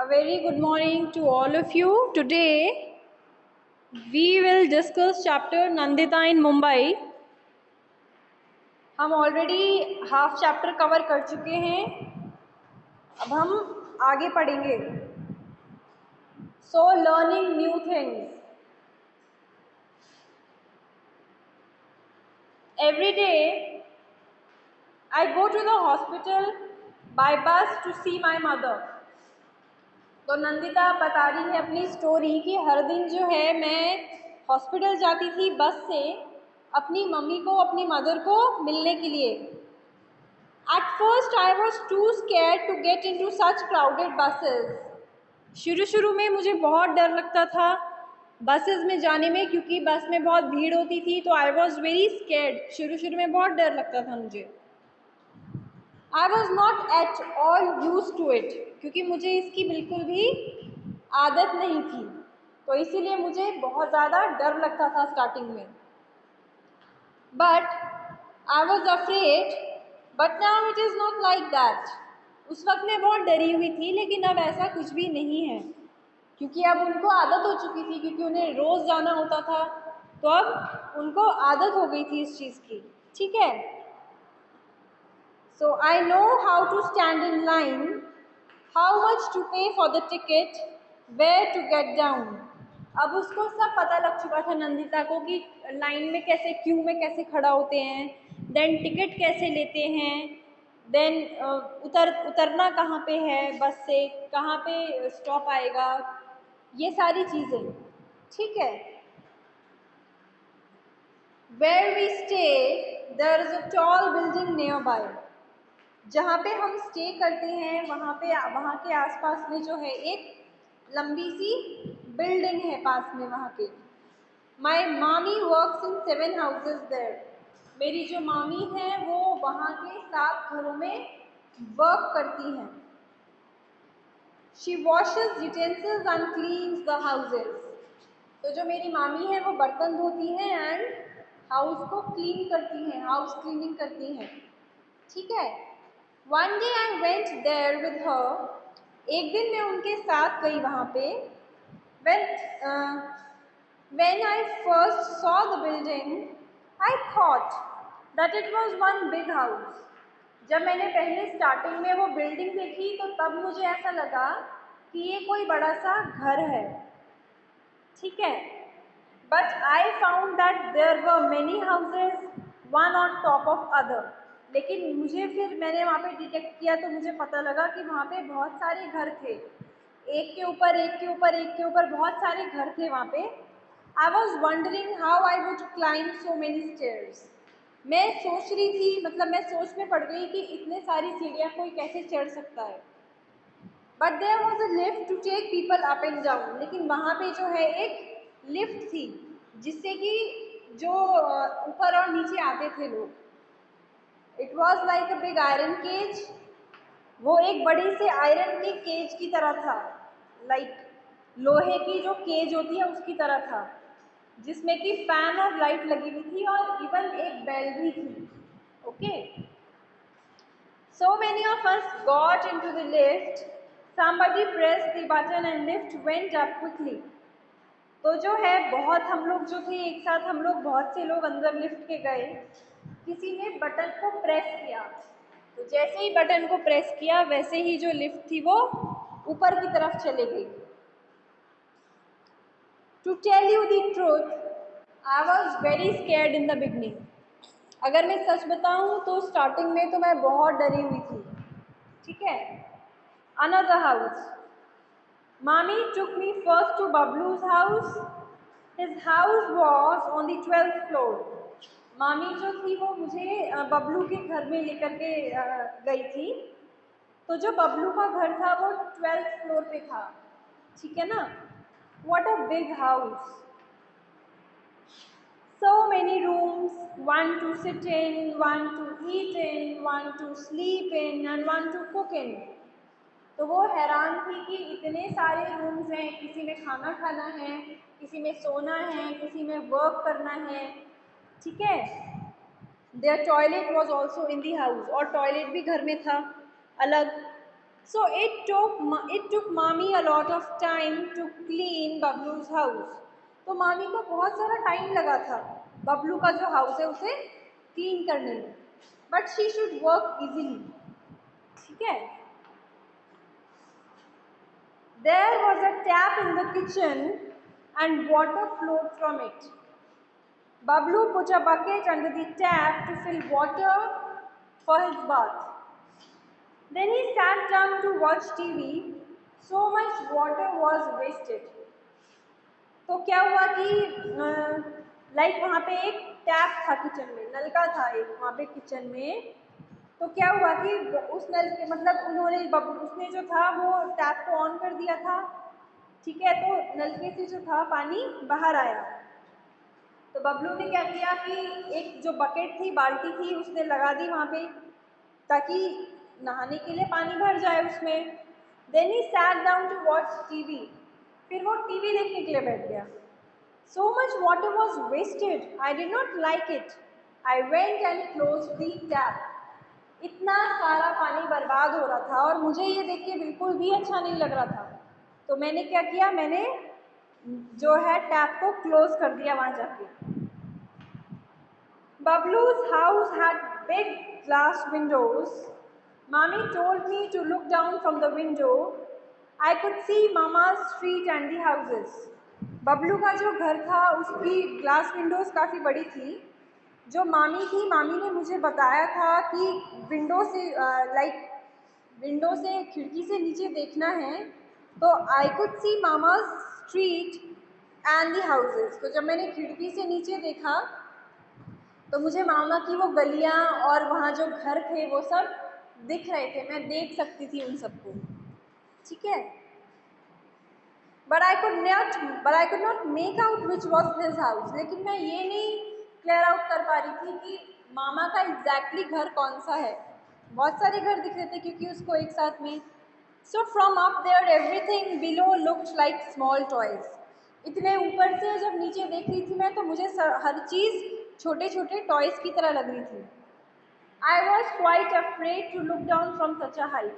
A very good morning to all of you. Today we will discuss chapter Nandita in Mumbai. हम already half chapter cover कर चुके हैं, अब हम आगे पढ़ेंगे. So learning new things. Every day I go to the hospital by bus to see my mother. तो नंदिता बता रही है अपनी स्टोरी कि हर दिन जो है मैं हॉस्पिटल जाती थी बस से अपनी मम्मी को, अपनी मदर को मिलने के लिए. At first I was too scared to get into such crowded buses. शुरू में मुझे बहुत डर लगता था बसेस में जाने में, क्योंकि बस में बहुत भीड़ होती थी. तो आई वॉज वेरी स्केयर्ड. शुरू में बहुत डर लगता था मुझे. I was not at all use to it, क्योंकि मुझे इसकी बिल्कुल भी आदत नहीं थी, तो इसीलिए मुझे बहुत ज़्यादा डर लगता था स्टार्टिंग में. But I was afraid, but now it is not like that. उस वक्त मैं बहुत डरी हुई थी, लेकिन अब ऐसा कुछ भी नहीं है, क्योंकि अब उनको आदत हो चुकी थी, क्योंकि उन्हें रोज़ जाना होता था, तो अब उनको आदत हो गई थी इस चीज़ की. ठीक है. So I know how to stand in line, how much to pay for the ticket, where to get down. अब उसको सब पता लग चुका था नंदिता को कि लाइन में कैसे, क्यू में कैसे खड़ा होते हैं, देन टिकट कैसे लेते हैं, देन उतरना कहाँ पे है, बस से कहाँ पे स्टॉप आएगा, ये सारी चीज़ें. ठीक है. Where we stay, there is a tall building nearby. जहाँ पे हम स्टे करते हैं वहाँ के आसपास में जो है एक लंबी सी बिल्डिंग है पास में वहाँ के. माई मामी वर्क्स इन 7 हाउसेज देयर. मेरी जो मामी है वो वहाँ के 7 घरों में वर्क करती हैं. She washes utensils and cleans the houses. तो जो मेरी मामी है वो बर्तन धोती हैं एंड हाउस को क्लीन करती हैं, हाउस क्लीनिंग करती हैं. ठीक है. One day I went there with her. एक दिन मैं उनके साथ गई वहाँ पे. When I first saw the building, I thought that it was one big house. जब मैंने पहले स्टार्टिंग में वो बिल्डिंग देखी तो तब मुझे ऐसा लगा कि ये कोई बड़ा सा घर है. ठीक है. But I found that there were many houses, one on top of other. लेकिन मुझे फिर मैंने वहाँ पे डिटेक्ट किया तो मुझे पता लगा कि वहाँ पे बहुत सारे घर थे, एक के ऊपर एक के ऊपर एक के ऊपर बहुत सारे घर थे वहाँ पे. I was wondering how I would climb so many stairs. मैं सोच रही थी, मतलब मैं सोच में पड़ गई कि इतने सारी सीढ़ियाँ कोई कैसे चढ़ सकता है. But there was a lift to take people up and down. लेकिन वहाँ पे जो है एक लिफ्ट थी जिससे कि जो ऊपर और नीचे आते थे लोग. It was like a big iron cage. वो एक बड़ी से आयरन की केज की तरह था, लाइक लोहे की जो केज होती है उसकी तरह था, जिसमें कि फैन और लाइट लगी हुई थी और इवन एक बेल भी थी. Okay. So many of us got into the lift. Somebody pressed the button and lift went up quickly. तो जो है बहुत हम लोग जो थे एक साथ, हम लोग बहुत से लोग अंदर लिफ्ट के गए. किसी ने बटन को प्रेस किया, तो जैसे ही बटन को प्रेस किया वैसे ही जो लिफ्ट थी वो ऊपर की तरफ चली गई. To tell you the truth, I was very scared in the beginning. अगर मैं सच बताऊं तो स्टार्टिंग में तो मैं बहुत डरी हुई थी. ठीक है. Another house. Mommy took me first to Bablu's house. His house was on the 12th floor. मामी जो थी वो मुझे बबलू के घर में लेकर के गई थी. तो जो बबलू का घर था वो 12th फ्लोर पे था. ठीक है ना. What a big house. So many rooms, one to sit in, one to eat in, one to sleep in and one to cook in. तो वो हैरान थी कि इतने सारे रूम्स हैं, किसी में खाना खाना है, किसी में सोना है, किसी में वर्क करना है. ठीक है. There toilet was also in the house. और टॉयलेट भी घर में था अलग. So it took mommy a lot of time to clean Bablu's house. तो मामी को बहुत सारा टाइम लगा था बबलू का जो हाउस है उसे क्लीन करने में, but she should work easily. ठीक है. There was a tap in the kitchen and water flowed from it. Bablu put a bucket under the tap to fill water for his bath. Then he sat down to watch TV. So much water was wasted. तो क्या हुआ कि like वहाँ पे एक tap था kitchen में, नलका था एक वहाँ पे किचन में. तो क्या हुआ कि उस नल के मतलब उसने जो था वो टैप को ऑन कर दिया था. ठीक है. तो नलके से जो था पानी बाहर आया. तो बबलू ने क्या किया कि एक जो बकेट थी, बाल्टी थी, उसने लगा दी वहाँ पे ताकि नहाने के लिए पानी भर जाए उसमें. Then he sat down to watch TV. फिर वो टीवी देखने के लिए बैठ गया. So much water was wasted. I did not like it. I went and close the tap. इतना सारा पानी बर्बाद हो रहा था और मुझे ये देख के बिल्कुल भी अच्छा नहीं लग रहा था. तो मैंने क्या किया, मैंने जो है टैप को क्लोज कर दिया वहाँ जाके. Bablu's house had big glass windows. Mommy told me to look down from the window. I could see Mama's street and the houses. Bablu का जो घर था उसकी ग्लास विंडोज़ काफ़ी बड़ी थी. जो मामी थी, मामी ने मुझे बताया था कि विंडो से खिड़की से नीचे देखना है. तो I could see mama's street and the houses. तो जब मैंने खिड़की से नीचे देखा तो मुझे मामा की वो गलियाँ और वहाँ जो घर थे वो सब दिख रहे थे. मैं देख सकती थी उन सबको. ठीक है. But I could not make out which was his house. लेकिन मैं ये नहीं क्लियर आउट कर पा रही थी कि मामा का एग्जैक्टली घर कौन सा है. बहुत सारे घर दिख रहे थे क्योंकि उसको एक साथ में. So from up there everything below looked like small toys. इतने ऊपर से जब नीचे देख रही थी मैं तो मुझे हर चीज़ छोटे छोटे टॉयज़ की तरह लग रही थी. I was quite afraid to look down from such a height.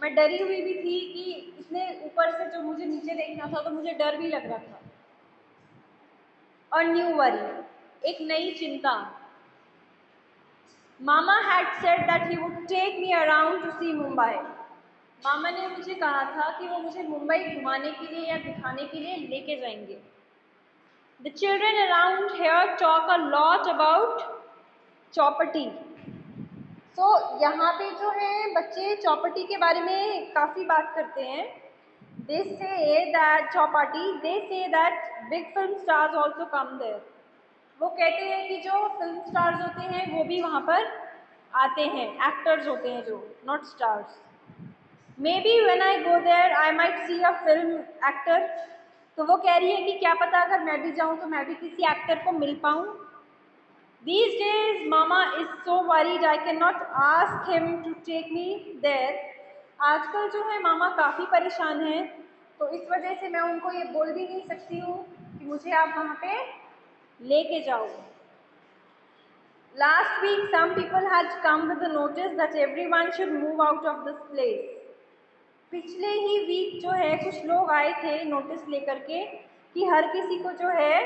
मैं डरी हुई भी थी कि इतने ऊपर से जो मुझे नीचे देखना था तो मुझे डर भी लग रहा था. और न्यू वरी, एक नई चिंता. Mama had said that he would take me around to see Mumbai. मामा ने मुझे कहा था कि वो मुझे मुंबई घुमाने के लिए या दिखाने के लिए लेके जाएंगे. The children around here talk a lot about चौपटी. तो यहाँ पे जो है बच्चे चौपटी के बारे में काफ़ी बात करते हैं. They say that Chowpatty, they say that big film stars also come there. वो कहते हैं कि जो फिल्म स्टार्स होते हैं वो भी वहाँ पर आते हैं. एक्टर्स होते हैं जो, not stars. Maybe when I go there I might see a film actor. तो वो कह रही है कि क्या पता अगर मैं भी जाऊँ तो मैं भी किसी एक्टर को मिल पाऊँ. These days Mama is so worried I cannot ask him to take me there. आजकल जो है मामा काफ़ी परेशान हैं तो इस वजह से मैं उनको ये बोल भी नहीं सकती हूँ कि मुझे आप वहाँ पे लेके जाओ. Last week some people had come with a notice that everyone should move out of this place. पिछले ही वीक जो है कुछ लोग आए थे नोटिस लेकर के कि हर किसी को जो है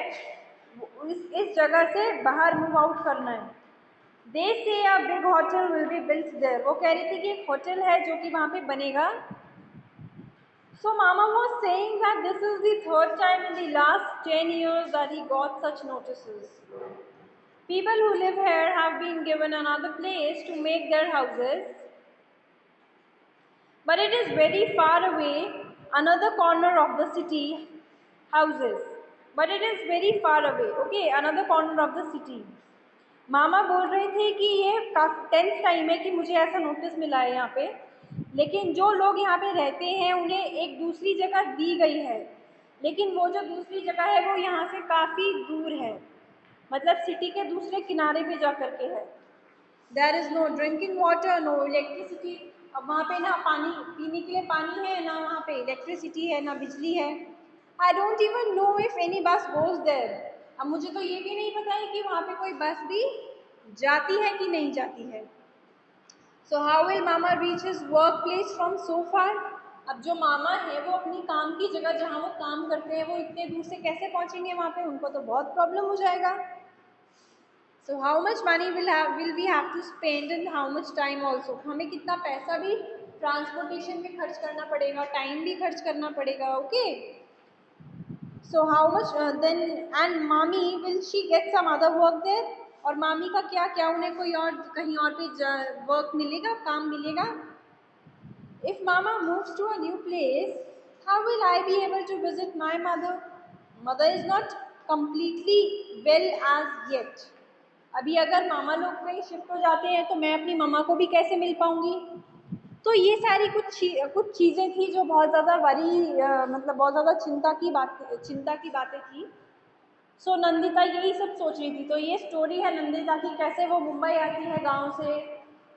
इस जगह से बाहर मूव आउट करना है. They say a big hotel will be built there. वो कह रही थी कि एक होटल है जो कि वहाँ पे बनेगा. So Mama was saying that this is the third time in the last 10 years that he got such notices. People who live here have been given another place to make their houses. But it is very far away, another corner of the city houses. But it is very far away, okay, another corner of the city. मामा बोल रहे थे कि ये 10th time है कि मुझे ऐसा notice मिला है यहाँ पे. लेकिन जो लोग यहाँ पे रहते हैं उन्हें एक दूसरी जगह दी गई है. लेकिन वो जो दूसरी जगह है वो यहाँ से काफ़ी दूर है. मतलब सिटी के दूसरे किनारे पे जा कर के है. There is no drinking water, no electricity. अब वहाँ पे ना पानी पीने के लिए पानी है, ना वहाँ पे इलेक्ट्रिसिटी है, ना बिजली है. I don't even know if any बस गोज़ देयर. अब मुझे तो ये भी नहीं पता है कि वहाँ पे कोई बस भी जाती है कि नहीं जाती है. So how will Mama reach his workplace from so far? अब जो मामा है वो अपनी काम की जगह जहाँ वो काम करते हैं वो इतने दूर से कैसे पहुँचेंगे वहाँ पे, उनको तो बहुत प्रॉब्लम हो जाएगा. So how much money will we have to spend and how much time also? हमें कितना पैसा भी ट्रांसपोर्टेशन में खर्च करना पड़ेगा, टाइम भी खर्च करना पड़ेगा. Okay. So how much then and mommy will she get some other work there? और मामी का क्या उन्हें कोई और कहीं और पे वर्क मिलेगा, काम मिलेगा? If mama moves to a new place, how will I be able to visit my mother? Mother is not completely well as yet. अभी अगर मामा लोग कहीं शिफ्ट हो जाते हैं तो मैं अपनी मम्मा को भी कैसे मिल पाऊंगी? तो ये सारी कुछ चीज़ें थी जो बहुत ज़्यादा मतलब बहुत ज़्यादा चिंता की बातें थी. सो नंदिता यही सब सोच रही थी. तो ये स्टोरी है नंदिता की, कैसे वो मुंबई आती है गांव से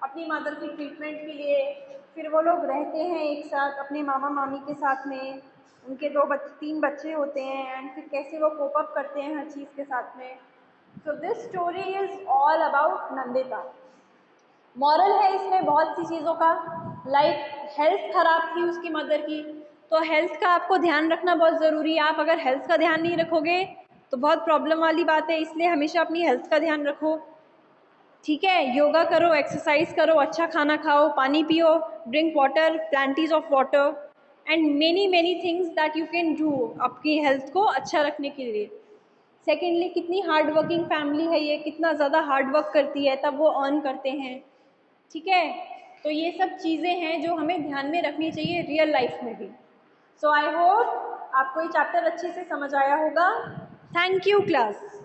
अपनी मदर की ट्रीटमेंट के लिए. फिर वो लोग रहते हैं एक साथ अपने मामा मामी के साथ में. उनके 3 बच्चे होते हैं एंड फिर कैसे वो कोप अप करते हैं हर चीज़ के साथ में. So this story is all about Nandita. Moral है इसमें बहुत सी चीज़ों का. लाइक हेल्थ ख़राब थी उसकी मदर की, तो हेल्थ का आपको ध्यान रखना बहुत ज़रूरी है. आप अगर हेल्थ का ध्यान नहीं रखोगे तो बहुत प्रॉब्लम वाली बात है. इसलिए हमेशा अपनी हेल्थ का ध्यान रखो. ठीक है. योगा करो, एक्सरसाइज करो, अच्छा खाना खाओ, पानी पियो, drink water, plenties of water and many things that you can do आपकी हेल्थ को अच्छा रखने के लिए. सेकेंडली, कितनी हार्ड वर्किंग फैमिली है ये, कितना ज़्यादा हार्ड वर्क करती है तब वो अर्न करते हैं. ठीक है. तो ये सब चीज़ें हैं जो हमें ध्यान में रखनी चाहिए रियल लाइफ में भी. सो आई होप आपको ये चैप्टर अच्छे से समझ आया होगा. Thank you class.